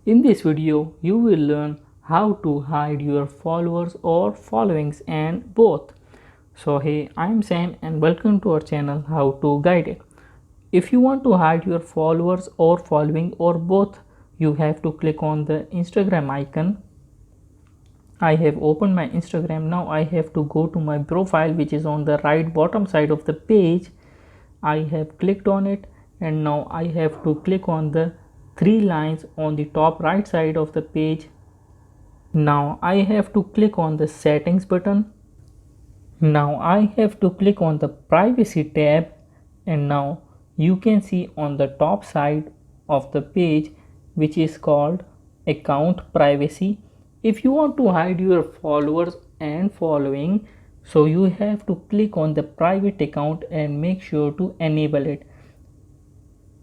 In this video, you will learn how to hide your followers or followings and both. So hey, I'm Sam and welcome to our channel How to Guide It. If you want to hide your followers or following or both, you have to click on the Instagram icon. I have opened my Instagram. Now I have to go to my profile, which is on the right bottom side of the page. I have clicked on it and now I have to click on the three lines on the top right side of the page. Now I have to click on the settings button. Now I have to click on the privacy tab, and now you can see on the top side of the page, which is called account privacy. If you want to hide your followers and following, so you have to click on the private account and make sure to enable it.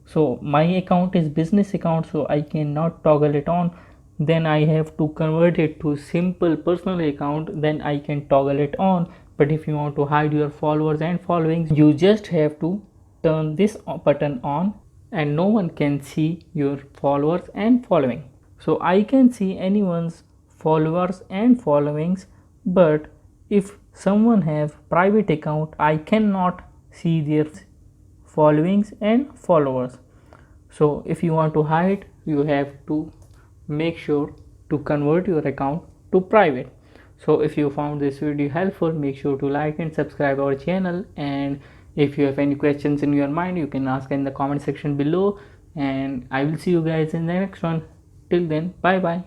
So my account is business account, so I cannot toggle it on. Then I have to convert it to simple personal account, then I can toggle it on. But if you want to hide your followers and followings, you just have to turn this button on and no one can see your followers and following. So I can see anyone's followers and followings, but if someone have private account, I cannot see their followings and followers. So if you want to hide, you have to make sure to convert your account to private. So if you found this video helpful, make sure to like and subscribe our channel, and if you have any questions in your mind, you can ask in the comment section below, and I will see you guys in the next one. Till then, bye bye.